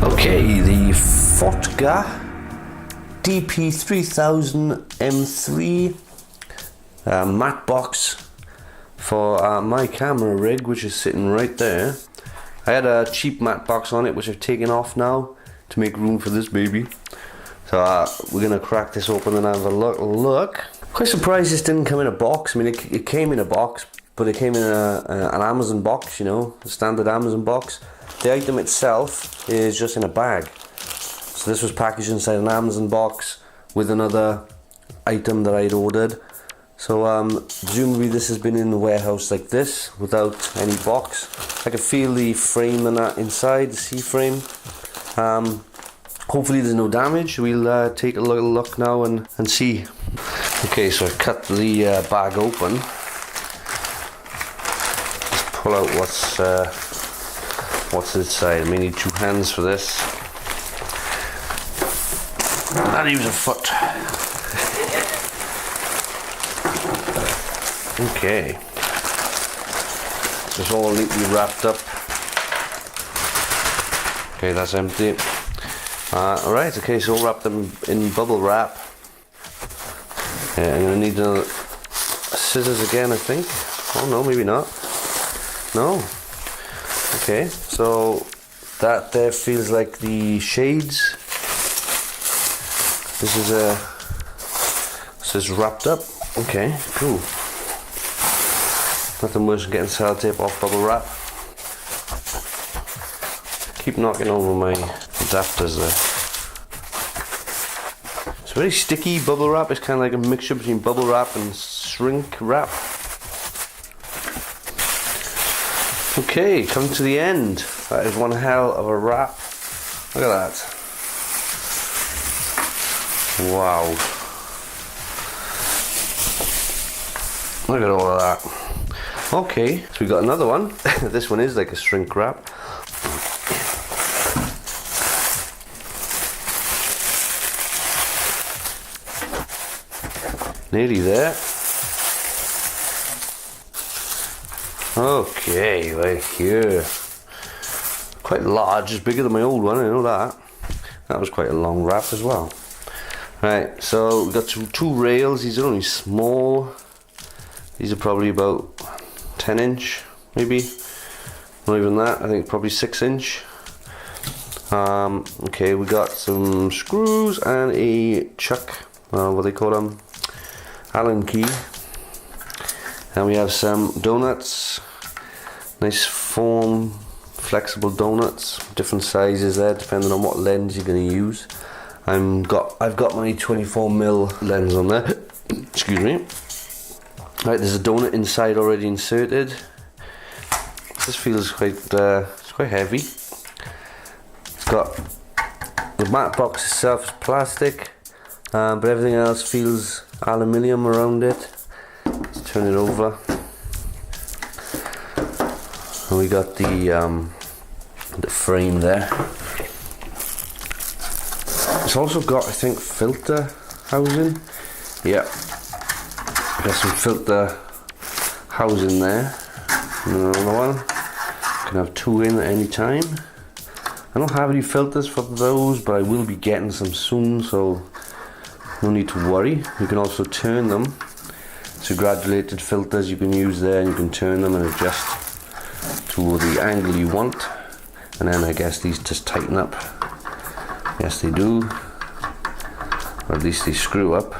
Okay, the Fotga DP3000 M3 matte box for my camera rig, which is sitting right there. I had a cheap matte box on it, which I've taken off now to make room for this baby. So we're gonna crack this open and have a look. Quite surprised this didn't come in a box. I mean, it came in a box, but it came in an Amazon box, you know, a standard Amazon box. The item itself is just in a bag. So this was packaged inside an Amazon box with another item that I'd ordered. So presumably this has been in the warehouse like this without any box. I can feel the frame and that inside, the C-frame. Hopefully there's no damage. We'll take a little look now and see. Okay, so I've cut the bag open. Let's pull out what's inside. I may need two hands for this. I'll use a foot. Okay. It's all neatly wrapped up. Okay, that's empty. Alright, okay, so wrap them in bubble wrap. Yeah, I'm going to need scissors again, I think. Oh no, maybe not. No. Okay, so that there feels like the shades. This is wrapped up. Okay, cool. Nothing worse than getting sellotape off bubble wrap. Keep knocking over my adapters there. It's very sticky bubble wrap. It's kind of like a mixture between bubble wrap and shrink wrap. Okay, coming to the end. That is one hell of a wrap. Look at that. Wow. Look at all of that. Okay, so we got another one. This one is like a shrink wrap. Nearly there. Okay, right here. Quite large, it's bigger than my old one, I know that. That was quite a long wrap as well. Right, so we've got two rails. These are only small. These are probably about 10-inch, maybe. Not even that, I think probably 6-inch. Okay, we got some screws and a chuck, what they call them, Allen key. And we have some donuts, nice form, flexible donuts, different sizes there depending on what lens you're going to use. I've got my 24mm lens on there. Excuse me. Right, there's a donut inside already inserted. This feels quite it's quite heavy. It's got the matte box itself is plastic, but everything else feels aluminium around it. Let's turn it over. And we got the frame there. It's also got, I think, filter housing. Yeah, got some filter housing there. And another one. Can have two in at any time. I don't have any filters for those, but I will be getting some soon, so no need to worry. You can also turn them. So gradulated filters you can use there, and you can turn them and adjust to the angle you want. And then I guess these just tighten up. Yes, they do, or at least they screw up.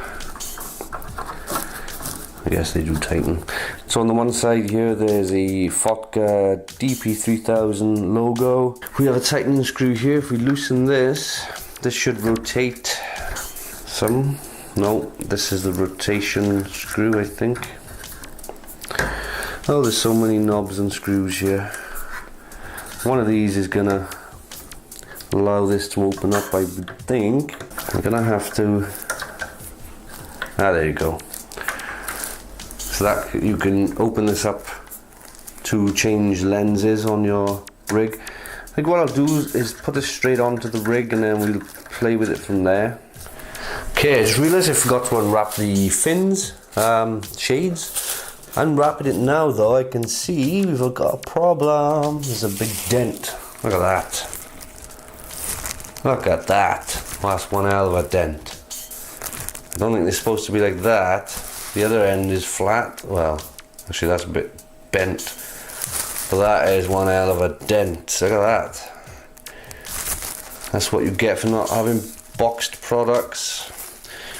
I guess they do tighten. So on the one side here there's a Fotga DP3000 logo. We have a tightening screw here. If we loosen this should rotate some. No, this is the rotation screw, I think. Oh, there's so many knobs and screws here. One of these is gonna allow this to open up, I would think. I'm gonna have to, there you go. So that you can open this up to change lenses on your rig. I think what I'll do is put this straight onto the rig and then we'll play with it from there. Okay, I just realised I forgot to unwrap the fins, shades. Unwrapping it now though, I can see we've got a problem. There's a big dent. Look at that. Look at that. Well, that's one hell of a dent. I don't think they're supposed to be like that. The other end is flat. Well, actually that's a bit bent. But that is one hell of a dent. Look at that. That's what you get for not having boxed products.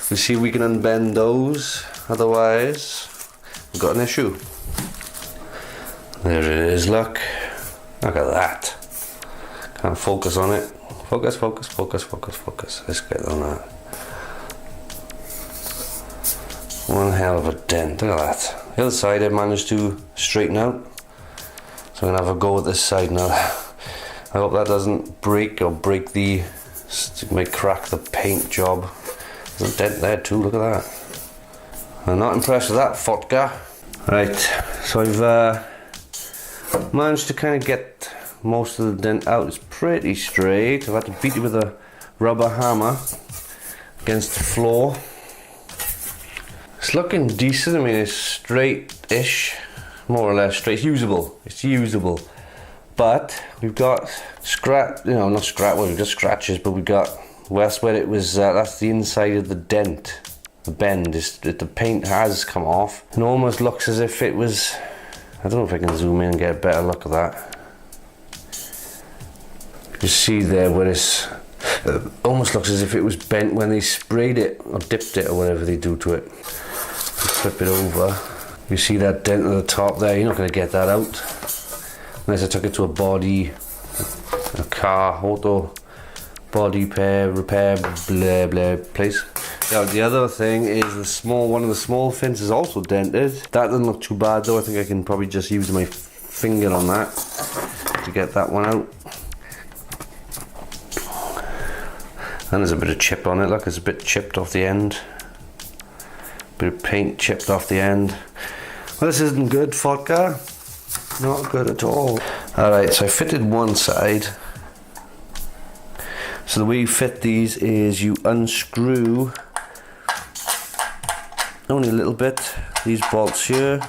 We'll see if we can unbend those. Otherwise, we've got an issue. There it is, look. Look at that. Can't focus on it. Focus, focus, focus, focus, focus. Let's get on that. One hell of a dent, look at that. The other side I managed to straighten out. So I'm gonna have a go at this side now. I hope that doesn't break or break the, it might crack the paint job. There's a dent there too, look at that. I'm not impressed with that, Fotga. Right, so I've managed to kind of get most of the dent out. It's pretty straight. I've had to beat it with a rubber hammer against the floor. It's looking decent. I mean, it's straight-ish, more or less straight. It's usable. It's usable. But we've got not we've got scratches, but we've got, well, that's where it was, that's the inside of the dent. The bend is, the paint has come off. It almost looks as if it was, I don't know if I can zoom in and get a better look at that. You see there where it's, almost looks as if it was bent when they sprayed it or dipped it or whatever they do to it. Flip it over. You see that dent at the top there, you're not going to get that out. Unless I took it to a body, a car, auto, body repair, blah blah place. Now the other thing is one of the small fins is also dented. That doesn't look too bad though. I think I can probably just use my finger on that to get that one out. And there's a bit of chip on it, look, it's a bit chipped off the end. Bit of paint chipped off the end. Well, this isn't good, Fotga. Not good at all. Alright, so I fitted one side. So the way you fit these is you unscrew only a little bit these bolts here,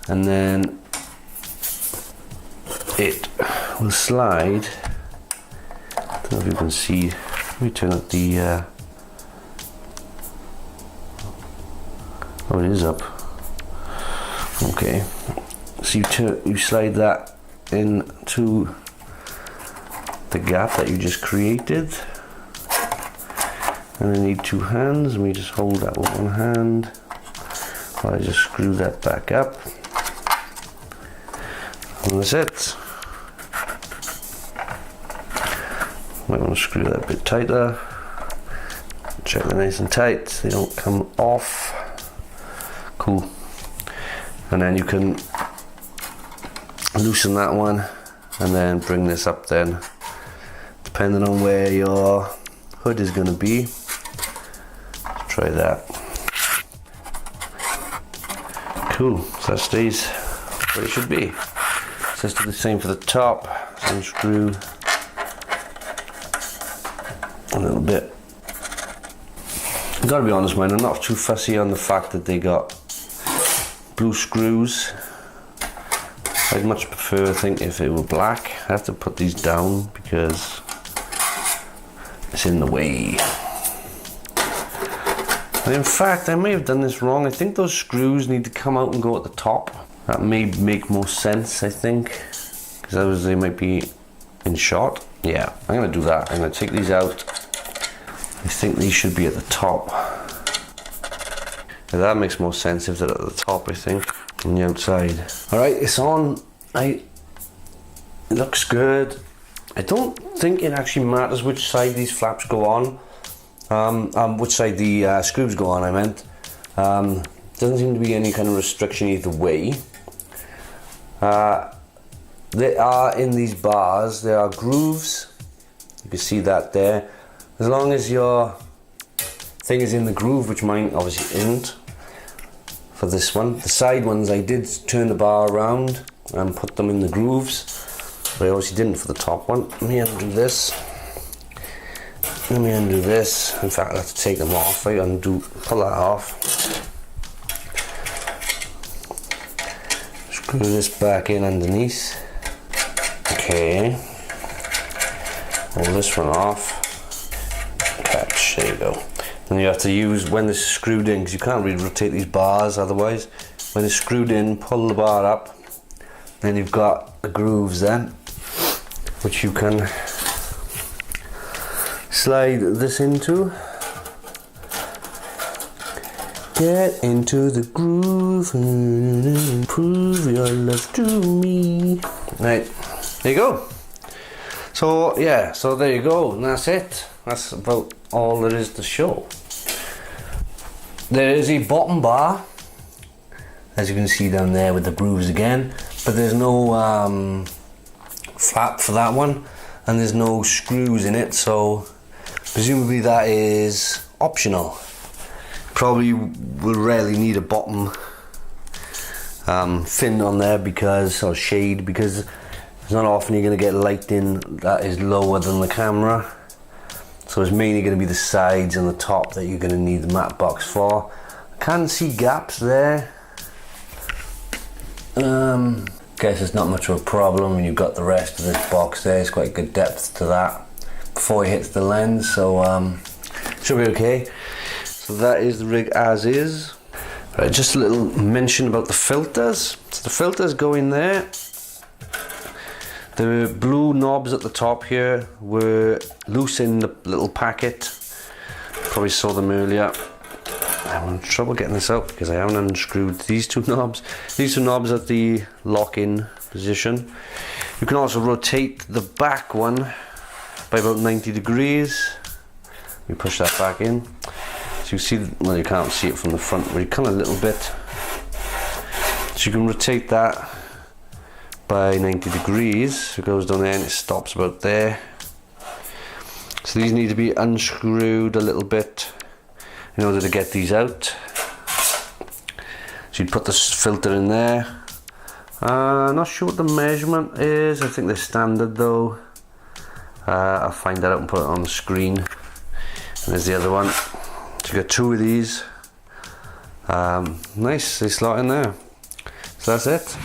and then it will slide. I don't know if you can see. Let me turn up the oh, it is up. Okay, so you slide that into the gap that you just created, and I need two hands, and we just hold that with one hand while I just screw that back up, and that's it. Might want to screw that a bit tighter. Check they're nice and tight, they don't come off. Cool. And then you can loosen that one and then bring this up then, depending on where your hood is going to be. Let's try that. Cool, so that stays where it should be. So let's do the same for the top. So unscrew a little bit. I've got to be honest, man, I'm not too fussy on the fact that they got blue screws. I'd much prefer, I think, if it were black. I have to put these down because it's in the way. And in fact, I may have done this wrong. I think those screws need to come out and go at the top. That may make more sense, I think, because otherwise they might be in shot. Yeah, I'm going to do that. I'm going to take these out. I think these should be at the top. Now that makes more sense if they're at the top, I think, on the outside. Alright, it's on. It looks good. I don't think it actually matters which side these flaps go on. Which side the screws go on, I meant. Doesn't seem to be any kind of restriction either way. There are, in these bars, there are grooves. You can see that there. As long as your thing is in the groove, which mine obviously isn't for this one. The side ones I did turn the bar around and put them in the grooves, but I obviously didn't for the top one. Let me undo this. Let me undo this. In fact, I have to take them off. I pull that off. Screw this back in underneath. Okay. Pull this one off. Catch, there you go. And you have to use, when this is screwed in, because you can't really rotate these bars otherwise. When it's screwed in, pull the bar up, then you've got the grooves then, which you can slide this into. Get into the groove and prove your love to me. Right, there you go. So yeah, so there you go, and that's it. That's about all there is to show. There is a bottom bar, as you can see down there with the grooves again, but there's no flap for that one, and there's no screws in it, so presumably that is optional. Probably will rarely need a bottom fin on there because, or shade, because it's not often you're going to get light in that is lower than the camera. So it's mainly going to be the sides and the top that you're going to need the matte box for. I can see gaps there. Guess it's not much of a problem when you've got the rest of this box there. It's quite good depth to that before it hits the lens, so should be okay. So that is the rig as is. Right, just a little mention about the filters. So the filters go in there. The blue knobs at the top here were loose in the little packet. Probably saw them earlier. I'm having trouble getting this out because I haven't unscrewed these two knobs. These two knobs at the lock-in position. You can also rotate the back one by about 90 degrees. We push that back in. So you see, well, you can't see it from the front, but you can a little bit. So you can rotate that by 90 degrees. It goes down there and it stops about there. So these need to be unscrewed a little bit in order to get these out. So you'd put this filter in there. Not sure what the measurement is. I think they're standard though. I'll find that out and put it on the screen. And there's the other one. So you got two of these. Nice, they slot in there. So that's it.